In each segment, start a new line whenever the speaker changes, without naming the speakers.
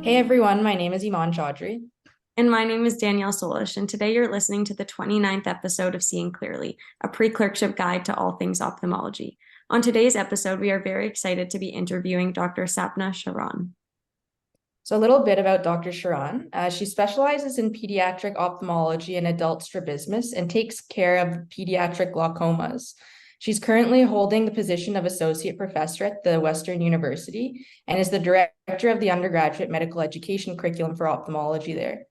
Hey everyone, my name is Emaan Chaudry.
And my name is Danielle Solish, and today you're listening to the 29th episode of Seeing Clearly, a pre-clerkship guide to all things ophthalmology. On today's episode, we are very excited to be interviewing Dr. Sapna Sharan.
So a little bit about Dr. Sharan. She specializes in pediatric ophthalmology and adult strabismus and takes care of pediatric glaucomas. She's currently holding the position of associate professor at the Western University and is the director of the undergraduate medical education curriculum for ophthalmology there.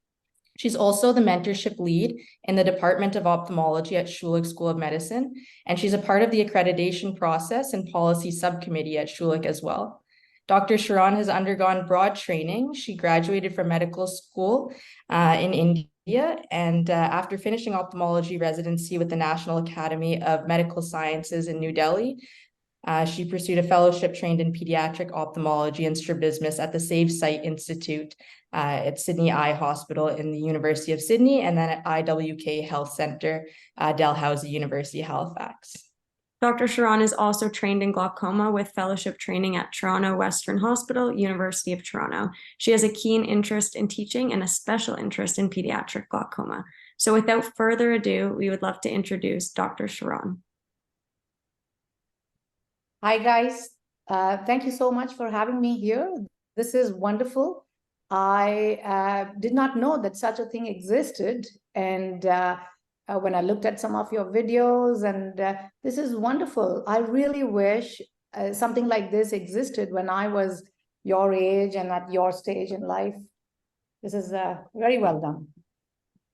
She's also the mentorship lead in the Department of Ophthalmology at Schulich School of Medicine, and she's a part of the accreditation process and policy subcommittee at Schulich as well. Dr. Sharan has undergone broad training. She graduated from medical school in India, and after finishing ophthalmology residency with the National Academy of Medical Sciences in New Delhi, she pursued a fellowship trained in pediatric ophthalmology and strabismus at the Save Sight Institute at Sydney Eye Hospital in the University of Sydney, and then at IWK Health Centre, Dalhousie University, Halifax.
Dr. Sharan is also trained in glaucoma with fellowship training at Toronto Western Hospital, University of Toronto. She has a keen interest in teaching and a special interest in pediatric glaucoma. So without further ado, we would love to introduce Dr. Sharan.
Hi, guys. Thank you so much for having me here. This is wonderful. I did not know that such a thing existed. And when I looked at some of your videos, and this is wonderful. I really wish something like this existed when I was your age and at your stage in life. This is very well done.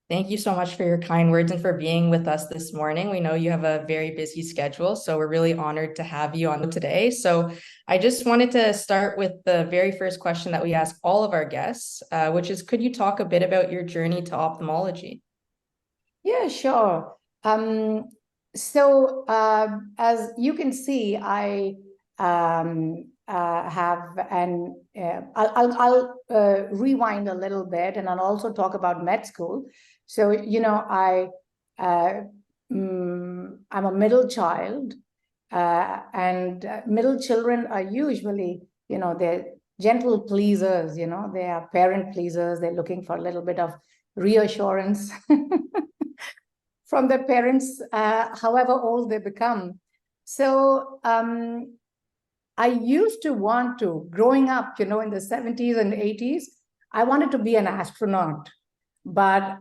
Thank you so much for your kind words and for being with us this morning. We know you have a very busy schedule, so we're really honored to have you on today. So I just wanted to start with the very first question that we ask all of our guests, which is, could you talk a bit about your journey to ophthalmology?
Yeah, sure. As you can see, I have an, I'll rewind a little bit, and I'll also talk about med school. So, I'm a middle child, and middle children are usually, they're gentle pleasers, they are parent pleasers. They're looking for a little bit of reassurance from their parents, however old they become. So I used to want to, growing up, in the 70s and 80s, I wanted to be an astronaut. But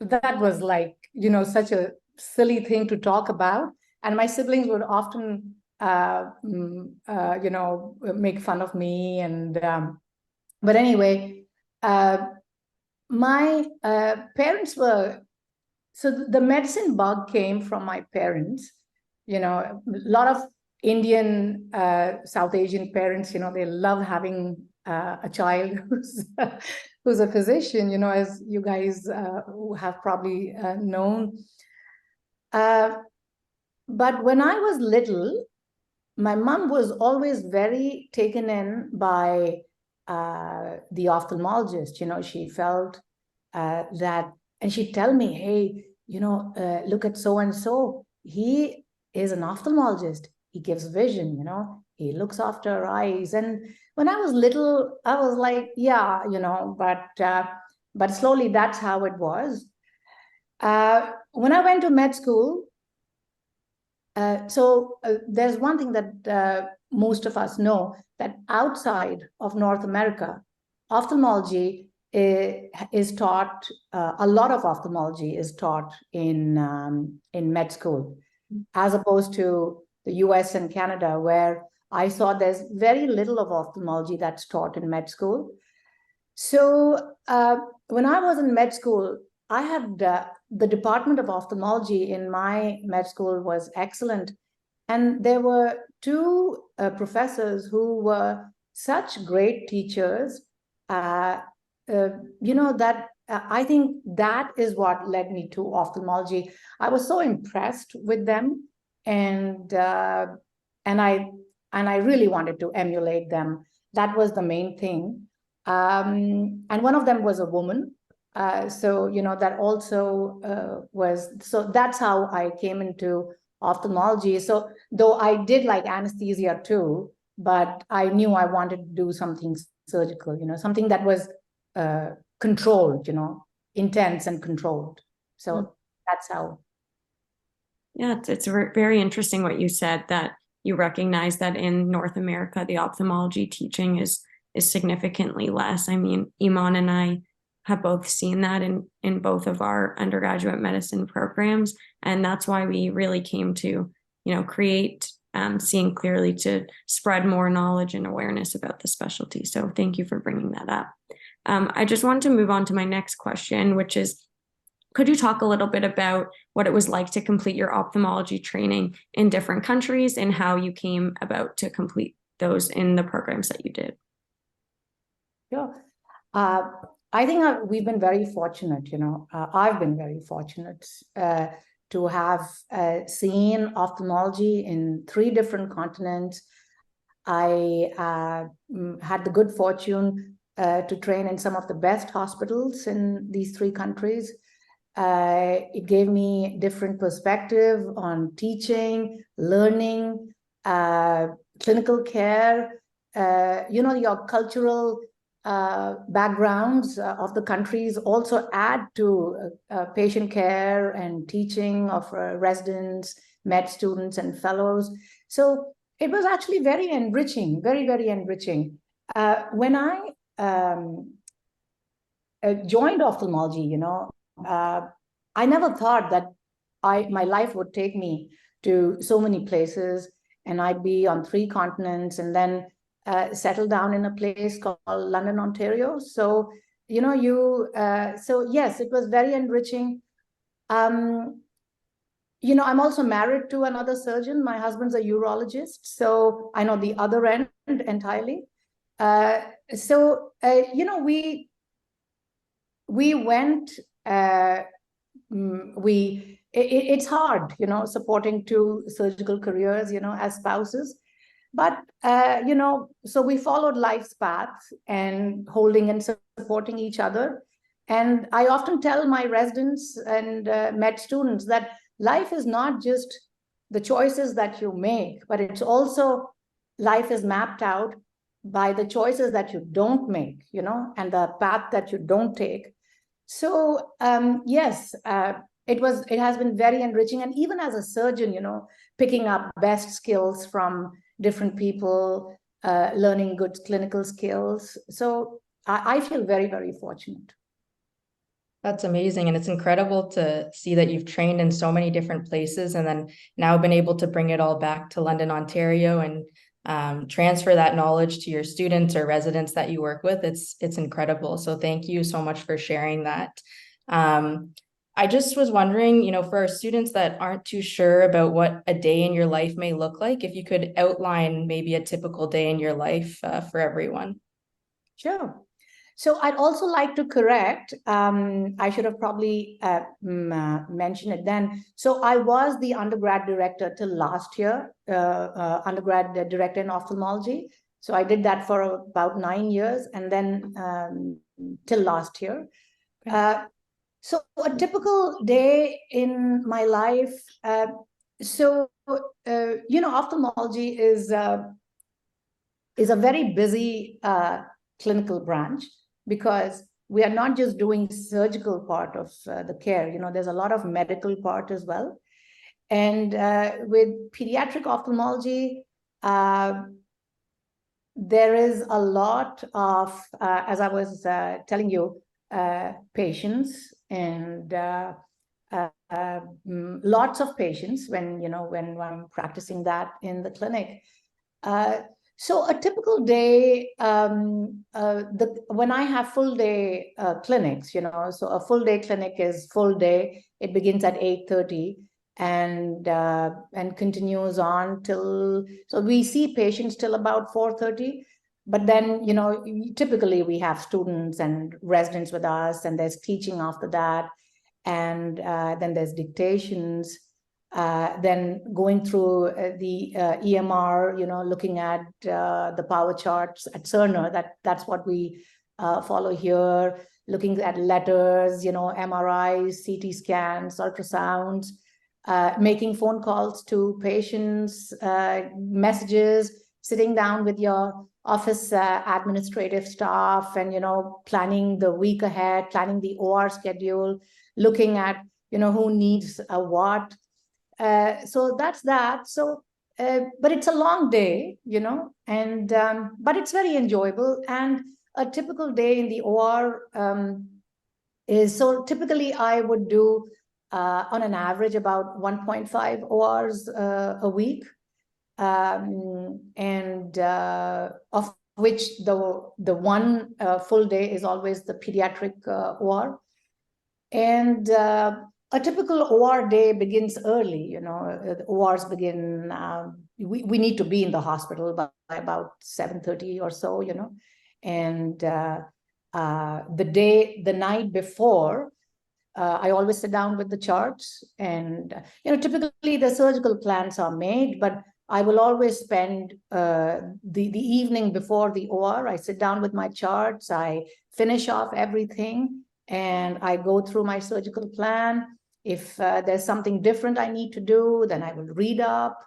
that was like, such a silly thing to talk about. And my siblings would often, make fun of me. And but anyway, my parents were, so the medicine bug came from my parents. A lot of Indian, South Asian parents, they love having a child who's a physician, as you guys have probably known. But when I was little, my mom was always very taken in by the ophthalmologist. She felt that, and she'd tell me, hey, look at so-and-so. He is an ophthalmologist. He gives vision, he looks after our eyes. And when I was little, I was like, yeah, but slowly that's how it was. When I went to med school, there's one thing that most of us know, that outside of North America, ophthalmology is taught, a lot of ophthalmology is taught in med school, as opposed to the US and Canada, where I saw there's very little of ophthalmology that's taught in med school. So when I was in med school, I had the Department of Ophthalmology in my med school was excellent. And there were two professors who were such great teachers, that I think that is what led me to ophthalmology. I was so impressed with them, and I really wanted to emulate them. That was the main thing. And one of them was a woman. So that also was, so that's how I came into ophthalmology. So though I did like anesthesia too, but I knew I wanted to do something surgical, something that was controlled, intense and controlled. So that's how.
Yeah, it's very interesting what you said, that you recognize that in North America, the ophthalmology teaching is significantly less. I mean, Emaan and I have both seen that in both of our undergraduate medicine programs. And that's why we really came to, create Seeing Clearly, to spread more knowledge and awareness about the specialty. So thank you for bringing that up. I just wanted to move on to my next question, which is, could you talk a little bit about what it was like to complete your ophthalmology training in different countries and how you came about to complete those in the programs that you did?
Sure. I think we've been very fortunate, I've been very fortunate to have seen ophthalmology in 3 different continents. I had the good fortune to train in some of the best hospitals in these 3 countries. It gave me different perspective on teaching, learning, clinical care, your cultural backgrounds of the countries also add to patient care and teaching of residents, med students, and fellows. So it was actually very enriching, very, very enriching. When I joined ophthalmology, I never thought that my life would take me to so many places, and I'd be on 3 continents, and then settle down in a place called London, Ontario. So, so yes, it was very enriching. I'm also married to another surgeon. My husband's a urologist, so I know the other end entirely. We went, it's hard, supporting 2 surgical careers, as spouses. But, so we followed life's path and holding and supporting each other. And I often tell my residents and med students that life is not just the choices that you make, but it's also life is mapped out by the choices that you don't make, and the path that you don't take. So, yes, it has been very enriching. And even as a surgeon, picking up best skills from different people, learning good clinical skills. So I feel very, very fortunate.
That's amazing. And it's incredible to see that you've trained in so many different places and then now been able to bring it all back to London, Ontario, and transfer that knowledge to your students or residents that you work with. It's incredible. So thank you so much for sharing that. I just was wondering, for our students that aren't too sure about what a day in your life may look like, if you could outline maybe a typical day in your life for everyone.
Sure. So I'd also like to correct, I should have probably mentioned it then. So I was the undergrad director till last year, undergrad director in ophthalmology. So I did that for about 9 years, and then till last year. Okay. So a typical day in my life, ophthalmology is a very busy clinical branch, because we are not just doing surgical part of the care, there's a lot of medical part as well. And with pediatric ophthalmology, there is a lot of, as I was telling you, patients and lots of patients when I'm practicing that in the clinic. So a typical day, when I have full day clinics, so a full day clinic is full day. It begins at 8:30 and continues on till, so we see patients till about 4:30. But then, typically we have students and residents with us, and there's teaching after that. And then there's dictations, then going through the EMR, looking at the power charts at Cerner. That's what we follow here, looking at letters, MRIs, CT scans, ultrasounds, making phone calls to patients, messages, sitting down with your office administrative stuff and, planning the week ahead, planning the OR schedule, looking at, who needs what. So that's that. So, but it's a long day, and but it's very enjoyable. And a typical day in the OR is, so typically I would do on an average about 1.5 ORs a week, and of which the one full day is always the pediatric OR. And a typical OR day begins early, the ORs begin, we need to be in the hospital by about 7:30 or so, and the night before, I always sit down with the charts, and, typically the surgical plans are made, but I will always spend the evening before the OR. I sit down with my charts, I finish off everything, and I go through my surgical plan. If there's something different I need to do, then I will read up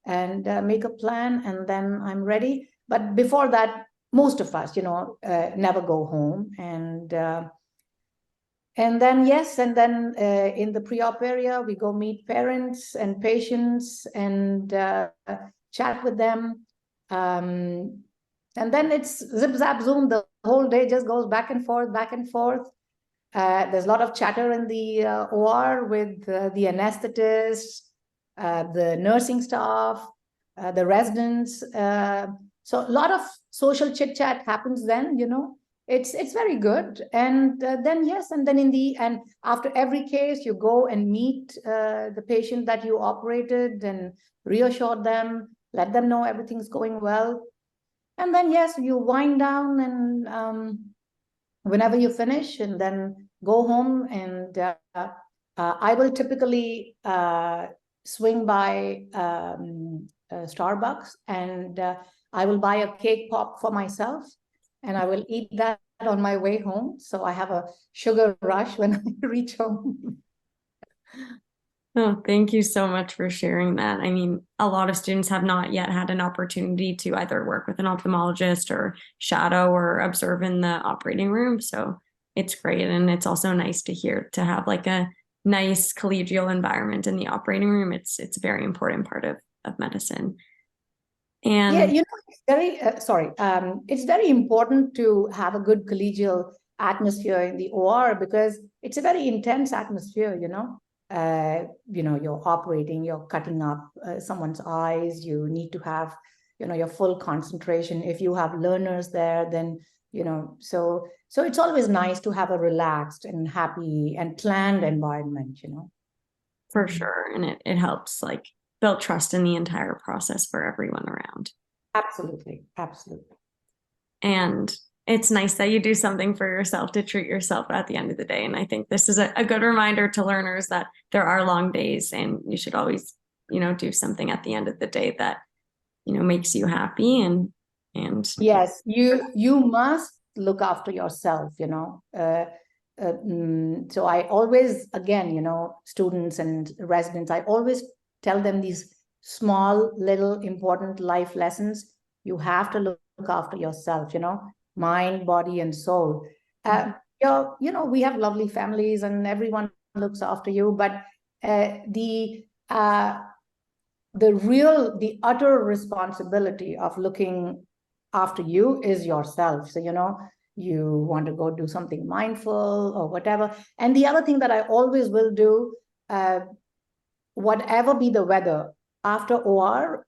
and make a plan, and then I'm ready. But before that, most of us, never go home. And then, yes, and then in the pre-op area, we go meet parents and patients and chat with them. And then it's zip, zap, zoom. The whole day just goes back and forth, back and forth. There's a lot of chatter in the OR with the anesthetists, the nursing staff, the residents. So a lot of social chit chat happens then, It's very good. And then, yes, and then and after every case, you go and meet the patient that you operated and reassure them, let them know everything's going well. And then, yes, you wind down and whenever you finish, and then go home. And I will typically swing by Starbucks, and I will buy a cake pop for myself, and I will eat that on my way home. So I have a sugar rush when I reach home.
Oh, thank you so much for sharing that. I mean, a lot of students have not yet had an opportunity to either work with an ophthalmologist or shadow or observe in the operating room. So it's great. And it's also nice to hear to have like a nice collegial environment in the operating room. It's a very important part of medicine. And
yeah, it's very, it's very important to have a good collegial atmosphere in the OR, because it's a very intense atmosphere, you're operating, you're cutting up someone's eyes, you need to have, your full concentration. If you have learners there, then, so it's always nice to have a relaxed and happy and planned environment,
For sure. And it helps like build trust in the entire process for everyone around.
Absolutely. Absolutely.
And it's nice that you do something for yourself to treat yourself at the end of the day. And I think this is a good reminder to learners that there are long days, and you should always, do something at the end of the day that, makes you happy. And
yes, you must look after yourself, so I always, again, students and residents, I always tell them these small, little, important life lessons. You have to look after yourself, mind, body, and soul. We have lovely families and everyone looks after you, but the utter responsibility of looking after you is yourself. So, you want to go do something mindful or whatever. And the other thing that I always will do, whatever be the weather, after OR,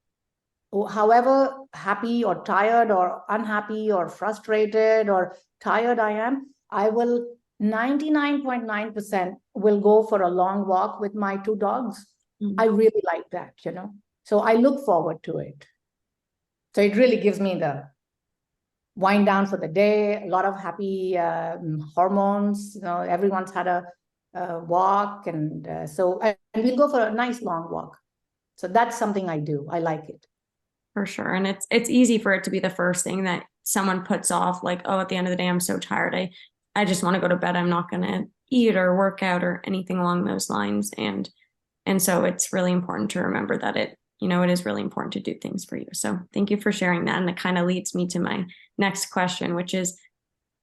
however happy or tired or unhappy or frustrated or tired I am, I will 99.9% will go for a long walk with my two dogs. Mm-hmm. I really like that, So I look forward to it. So it really gives me the wind down for the day, a lot of happy hormones, everyone's had a walk, and we'll go for a nice long walk. So that's something I do. I like it.
For sure. And it's easy for it to be the first thing that someone puts off, like, oh, at the end of the day, I'm so tired. I just want to go to bed. I'm not going to eat or work out or anything along those lines. And so it's really important to remember that it it is really important to do things for you. So thank you for sharing that. And that kind of leads me to my next question, which is,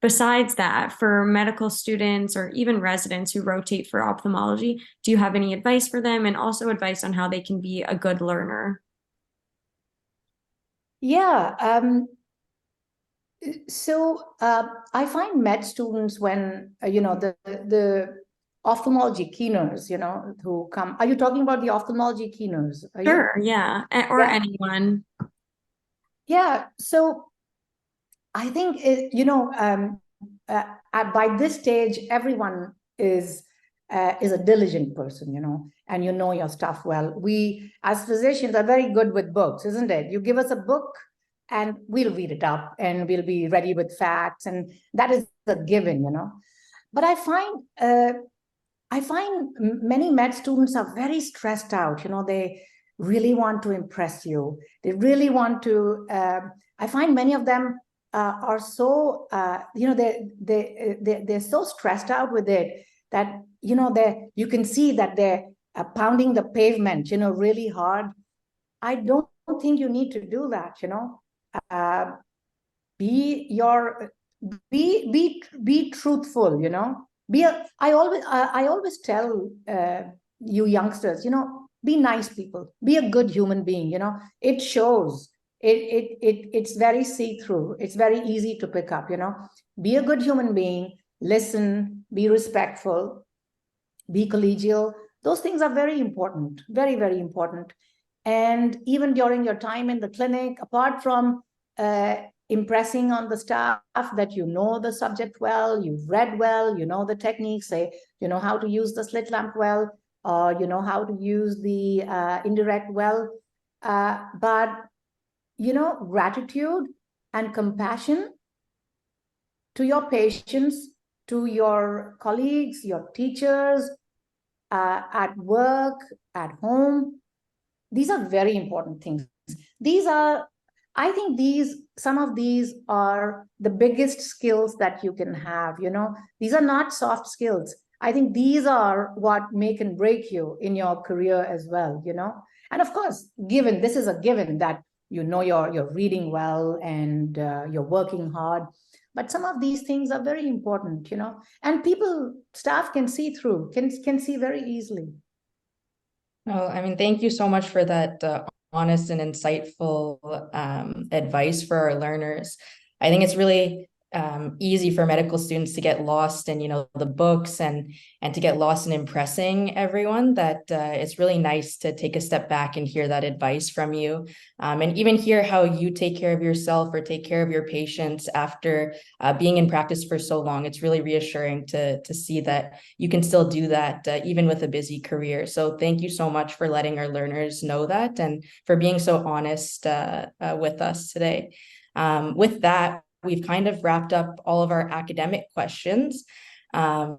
besides that, for medical students or even residents who rotate for ophthalmology, do you have any advice for them, and also advice on how they can be a good learner?
Yeah. I find med students, when, the ophthalmology keeners, who come. Are you talking about the ophthalmology keeners?
Sure, yeah. Or
Yeah.
anyone.
Yeah. So I think, by this stage, everyone is a diligent person, and you know your stuff well. We, as physicians, are very good with books, isn't it? You give us a book and we'll read it up and we'll be ready with facts, and that is a given, But I find many med students are very stressed out. They really want to impress you. They really want to. I find many of them are so they're so stressed out with it that you can see that they're pounding the pavement really hard. I don't think you need to do that. Uh, be your be truthful. I always tell you youngsters, be nice people, be a good human being. It shows. It's very see-through. It's very easy to pick up. Be a good human being, listen, be respectful, be collegial. Those things are very important, very, very important. And even during your time in the clinic, apart from impressing on the staff that you know the subject well, you've read well, you know the techniques, say, you know how to use the slit lamp well, or you know how to use the indirect well. But, gratitude and compassion to your patients, to your colleagues, your teachers, at work, at home. These are very important things. I think some of these are the biggest skills that you can have. These are not soft skills. I think these are what make and break you in your career as well. And of course, this is a given that you're reading well and you're working hard. But some of these things are very important, and staff can see through, can see very easily.
Well, I mean, thank you so much for that honest and insightful advice for our learners. I think it's really easy for medical students to get lost in, the books and to get lost in impressing everyone, that it's really nice to take a step back and hear that advice from you, and even hear how you take care of yourself or take care of your patients after being in practice for so long. It's really reassuring to see that you can still do that even with a busy career. So thank you so much for letting our learners know that, and for being so honest with us today. With that, we've kind of wrapped up all of our academic questions. And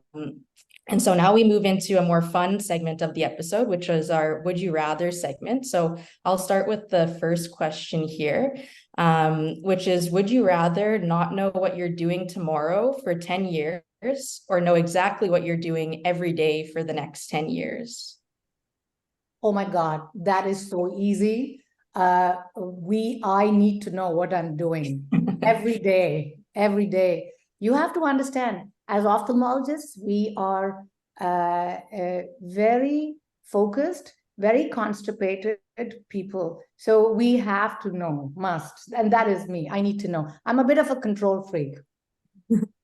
so now we move into a more fun segment of the episode, which is our Would You Rather segment. So I'll start with the first question here, which is, would you rather not know what you're doing tomorrow for 10 years or know exactly what you're doing every day for the next 10 years?
Oh my God, that is so easy. I need to know what I'm doing every day. You have to understand, as ophthalmologists, we are very focused, very constipated people. So we have to know, must. And that is me. I need to know. I'm a bit of a control freak.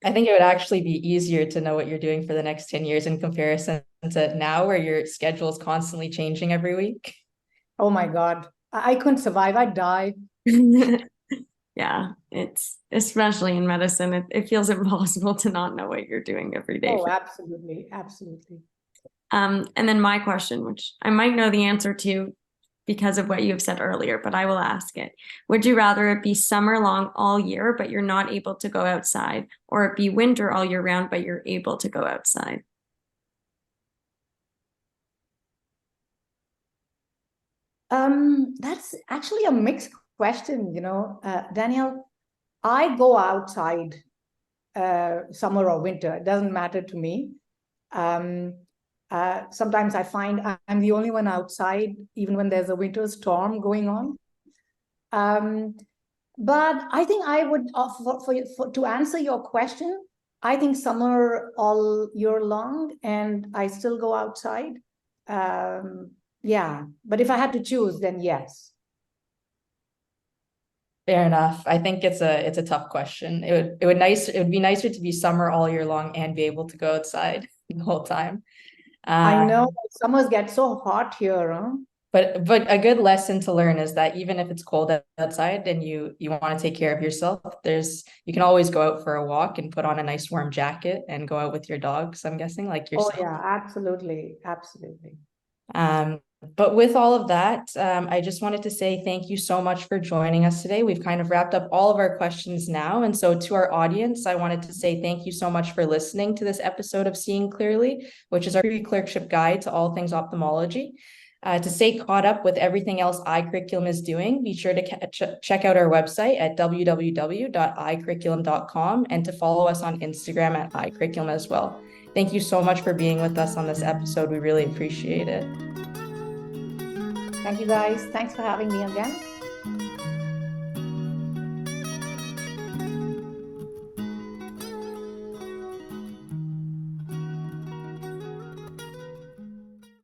I think it would actually be easier to know what you're doing for the next 10 years in comparison to now, where your schedule is constantly changing every week.
Oh my God. I couldn't survive. I'd die.
Yeah, it's especially in medicine, it feels impossible to not know what you're doing every day.
Oh, absolutely. Absolutely.
And then my question, which I might know the answer to because of what you have said earlier, but I will ask it. Would you rather it be summer long all year, but you're not able to go outside, or it be winter all year round, but you're able to go outside?
That's actually a mixed question, Danielle. I go outside summer or winter. It doesn't matter to me. Sometimes I find I'm the only one outside, even when there's a winter storm going on. But I think I would, to answer your question, I think summer all year long, and I still go outside. Yeah, but if I had to choose, then yes.
Fair enough. I think it's a tough question. It would be nicer to be summer all year long and be able to go outside the whole time.
I know summers get so hot here, huh?
But a good lesson to learn is that even if it's cold outside and you want to take care of yourself, you can always go out for a walk and put on a nice warm jacket and go out with your dogs, I'm guessing, like yourself.
Oh yeah, absolutely.
But with all of that, I just wanted to say thank you so much for joining us today. We've kind of wrapped up all of our questions now. And so to our audience, I wanted to say thank you so much for listening to this episode of Seeing Clearly, which is our pre-clerkship guide to all things ophthalmology. To stay caught up with everything else iCurriculum is doing, be sure to check out our website at www.icurriculum.com and to follow us on Instagram at iCurriculum as well. Thank you so much for being with us on this episode. We really appreciate it.
Thank you guys. Thanks for having me again.